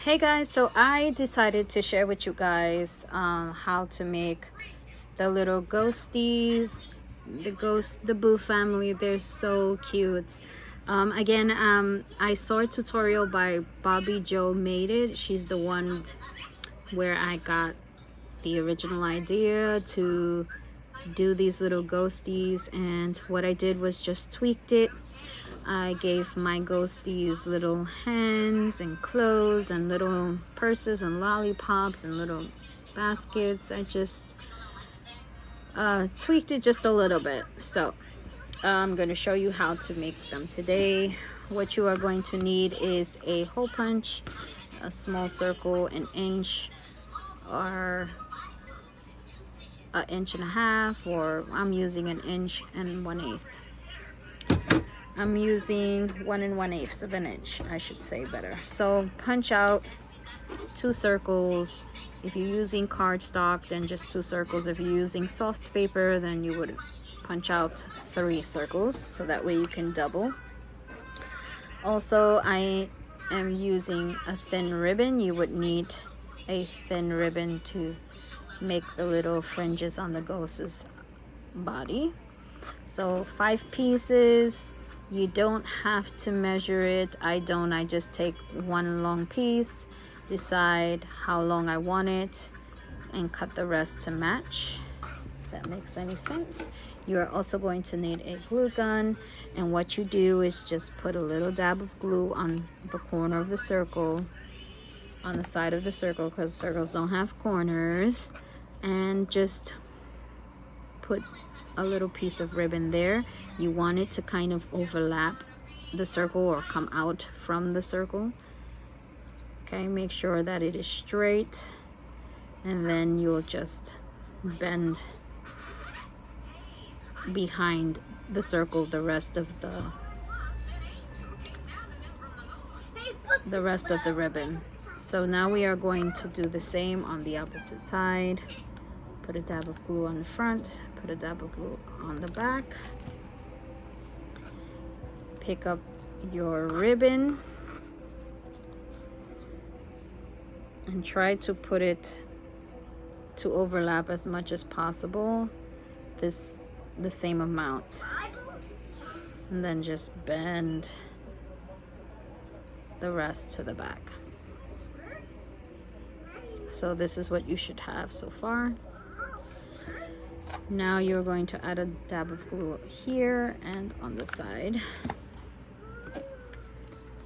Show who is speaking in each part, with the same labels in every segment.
Speaker 1: Hey guys, so I decided to share with you guys how to make the little ghosties, the Boo family. They're so cute. I saw a tutorial by Bobby Joe Made It. She's the one where I got the original idea to do these little ghosties, and what I did was just tweaked it. I gave my ghosties little hands and clothes and little purses and lollipops and little baskets. I just tweaked it just a little bit. So I'm going to show you how to make them today. What you are going to need is a hole punch, a small circle, an inch or an inch and a half, or I'm using an inch and 1/8. I'm using 1 1/8 of an inch, I should say better. So punch out 2 circles. If you're using cardstock, then just 2 circles. If you're using soft paper, then you would punch out 3 circles, so that way you can double. Also, I am using a thin ribbon. You would need a thin ribbon to make the little fringes on the ghost's body. So 5 pieces. You don't have to measure it. I don't. I just take one long piece, decide how long I want it, and cut the rest to match, if that makes any sense. You are also going to need a glue gun, and what you do is just put a little dab of glue on the corner of the circle, on the side of the circle, because circles don't have corners, and just put a little piece of ribbon there. You want it to kind of overlap the circle or come out from the circle. Okay, make sure that it is straight, and then you'll just bend behind the circle the rest of the ribbon. So now we are going to do the same on the opposite side. Put a dab of glue on the front, put a dab of glue on the back. Pick up your ribbon and try to put it to overlap as much as possible, the same amount, and then just bend the rest to the back. So this is what you should have so far. Now you're going to add a dab of glue here and on the side.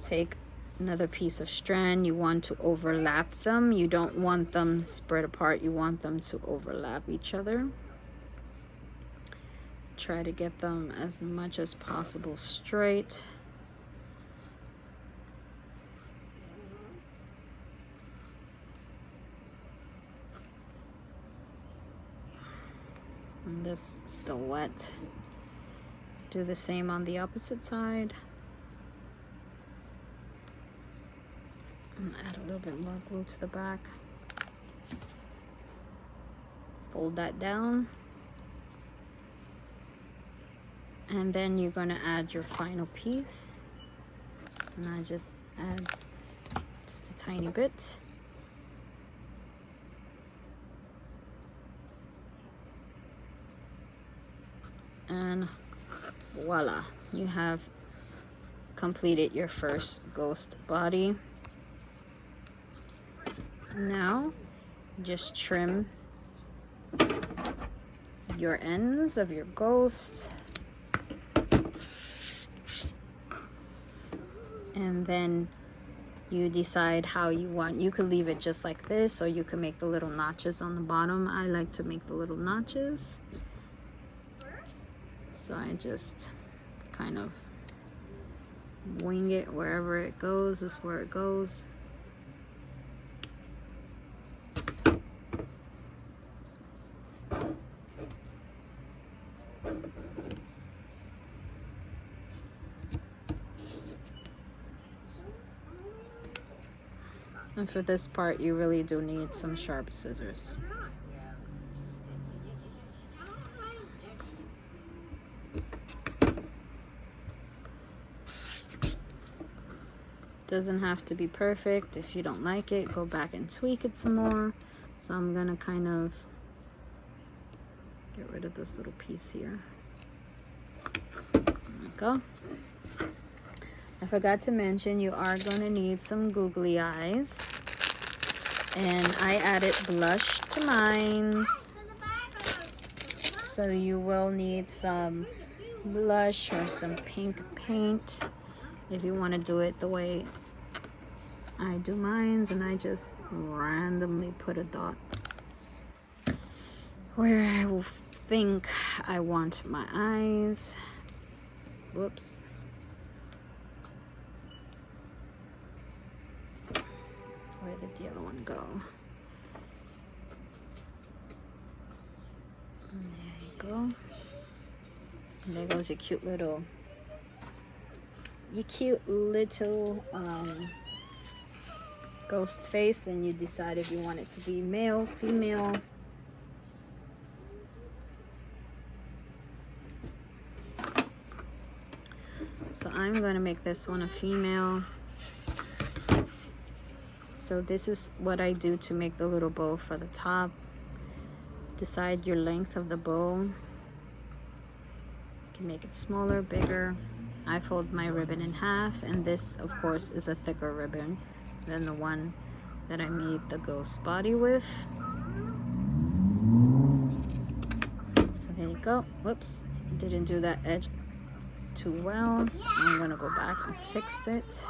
Speaker 1: Take another piece of strand. You want to overlap them. You don't want them spread apart. You want them to overlap each other. Try to get them as much as possible straight. And this is still wet. Do the same on the opposite side. And add a little bit more glue to the back. Fold that down. And then you're going to add your final piece. And I just add just a tiny bit. And voila, you have completed your first ghost body. Now just trim your ends of your ghost, and then you decide how you want. You could leave it just like this, or you can make the little notches on the bottom. I like to make the little notches. So I just kind of wing it. Wherever it goes is where it goes. And for this part, you really do need some sharp scissors. Doesn't have to be perfect. If you don't like it, go back and tweak it some more. So I'm gonna kind of get rid of this little piece here. There we go. I forgot to mention you are going to need some googly eyes. And I added blush to mine. So you will need some blush or some pink paint if you want to do it the way I do mine. And I just randomly put a dot where I will think I want my eyes. Whoops. Where did the other one go? And there you go. And there goes your cute little ghost face, and you decide if you want it to be male, female. So I'm going to make this one a female. So this is what I do to make the little bow for the top. Decide your length of the bow. You can make it smaller, bigger. I fold my ribbon in half, and this of course is a thicker ribbon than the one that I made the ghost body with. So there you go. Whoops, didn't do that edge too well, so I'm gonna go back and fix it.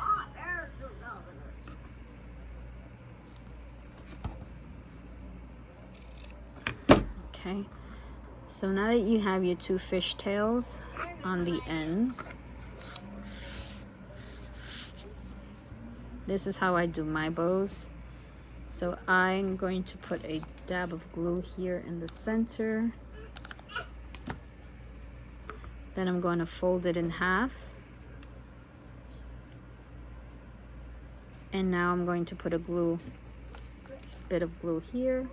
Speaker 1: Okay, so now that you have your two fish tails on the ends, this is how I do my bows. So I'm going to put a dab of glue here in the center. Then I'm going to fold it in half. And now I'm going to put a bit of glue here.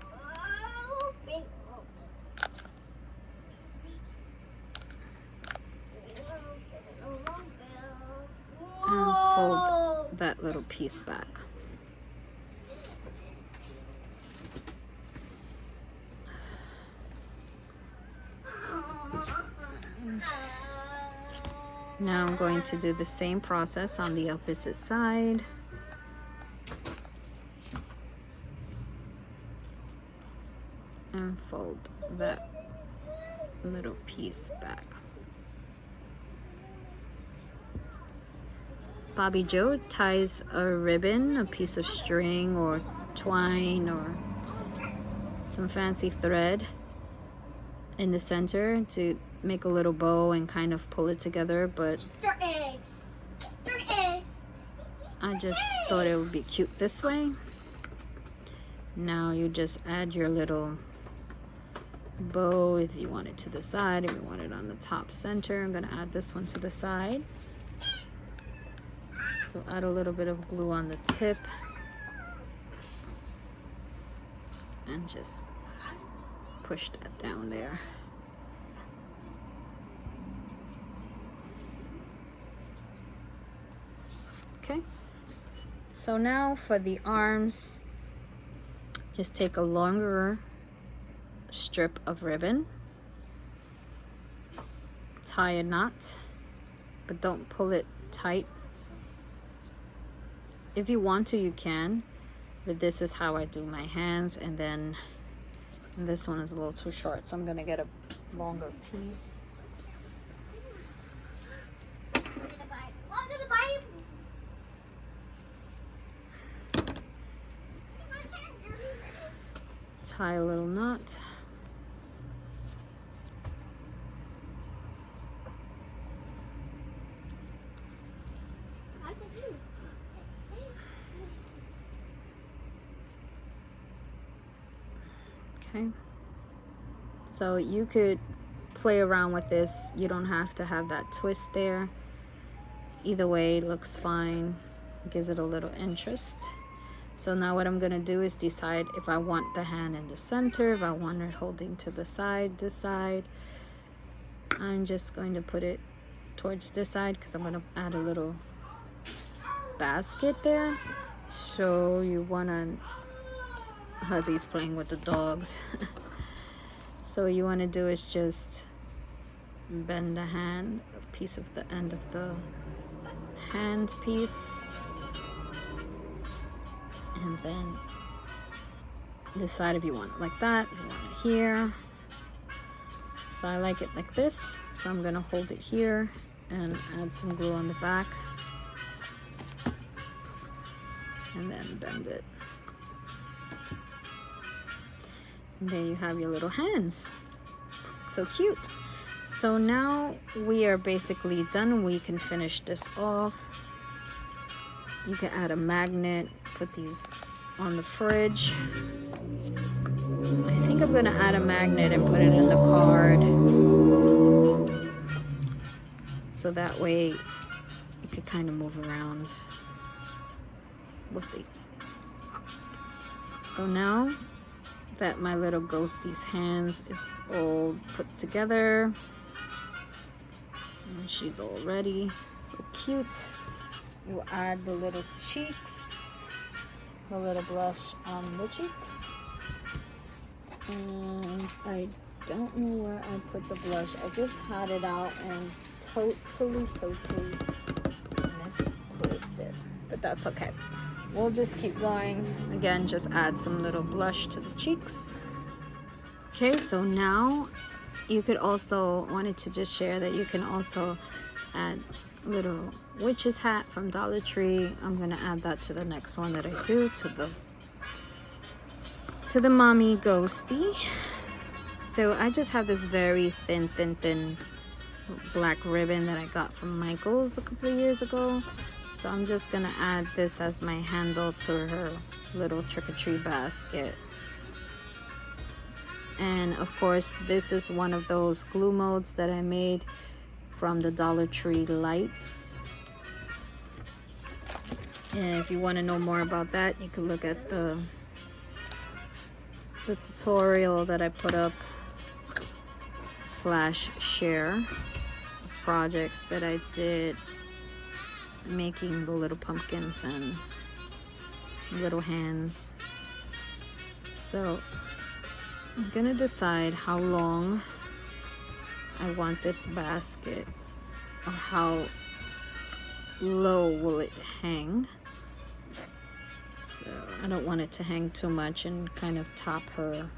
Speaker 1: And fold that little piece back. Now I'm going to do the same process on the opposite side. And fold that little piece back. Bobby Joe ties a ribbon, a piece of string or twine or some fancy thread in the center to make a little bow and kind of pull it together, but I just thought it would be cute this way. Now you just add your little bow if you want it to the side, if you want it on the top center. I'm going to add this one to the side. So add a little bit of glue on the tip and just push that down there. Okay, so now for the arms, just take a longer strip of ribbon, tie a knot, but don't pull it tight. If you want to, you can, but this is how I do my hands. And then this one is a little too short, so I'm gonna get a longer piece. Tie a little knot. Okay, so you could play around with this. You don't have to have that twist there. Either way looks fine. Gives it a little interest. So now what I'm gonna do is decide if I want the hand in the center, if I want it holding to the side, this side. I'm just going to put it towards this side because I'm gonna add a little basket there. So you want to, Hubby's playing with the dogs. So you want to do is just bend the hand, a piece of the end of the hand piece, and then decide if you want it like that, if you want it here. So I like it like this, so I'm gonna hold it here and add some glue on the back and then bend it. And there you have your little hands. So cute. So now we are basically done. We can finish this off. You can add a magnet, put these on the fridge. I think I'm gonna add a magnet and put it in the card, so that way it could kind of move around. We'll see. So now that my little Ghostie's hands is all put together, and she's all ready, so cute. We'll add the little cheeks, a little blush on the cheeks. And I don't know where I put the blush. I just had it out and totally misplaced it. But that's okay. We'll just keep going. Again, just add some little blush to the cheeks. Okay, so now you could also, wanted to just share that you can also add little witch's hat from Dollar Tree. I'm gonna add that to the next one that I do, to the mommy ghostie. So I just have this very thin black ribbon that I got from Michael's a couple of years ago. So I'm just gonna add this as my handle to her little trick-or-treat basket. And of course, this is one of those glue molds that I made from the Dollar Tree lights. And if you want to know more about that, you can look at the tutorial that I put up / share of projects that I did making the little pumpkins and little hands. So I'm gonna decide how long I want this basket, or how low will it hang. So I don't want it to hang too much and kind of top her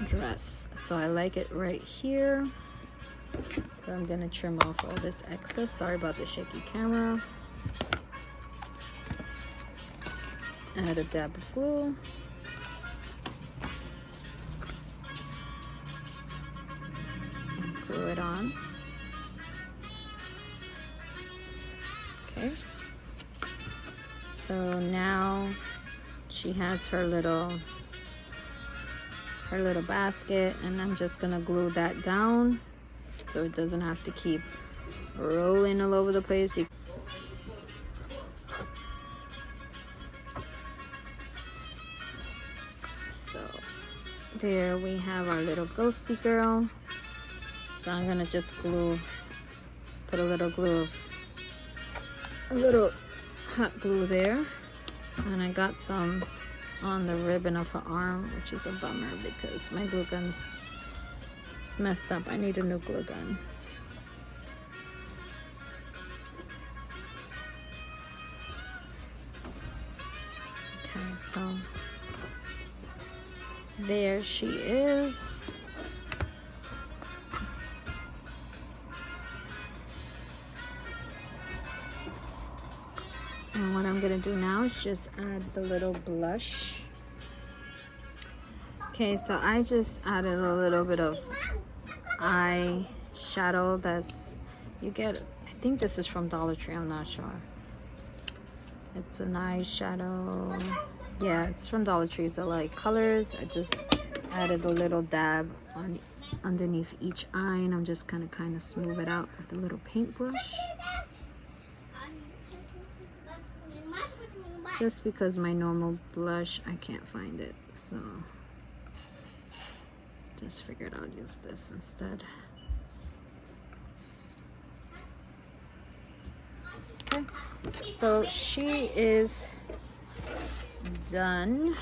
Speaker 1: dress. So I like it right here. So I'm gonna trim off all this excess. Sorry about the shaky camera. Add a dab of glue. And glue it on. Okay. So now she has her little basket, and I'm just gonna glue that down so it doesn't have to keep rolling all over the place. So there we have our little ghostie girl. So I'm gonna just put a little hot glue there, and I got some on the ribbon of her arm, which is a bummer because my glue gun's messed up. I need a new glue gun. Okay, so there she is. And what I'm gonna do now is just add the little blush. Okay, so I just added a little bit of eye shadow you get, I think this is from Dollar Tree, I'm not sure. It's an eye shadow. Yeah, it's from Dollar Tree. So like colors, I just added a little dab underneath each eye, and I'm just gonna kind of smooth it out with a little paintbrush. Just because my normal blush, I can't find it, so just figured I'll use this instead. Okay, so she is done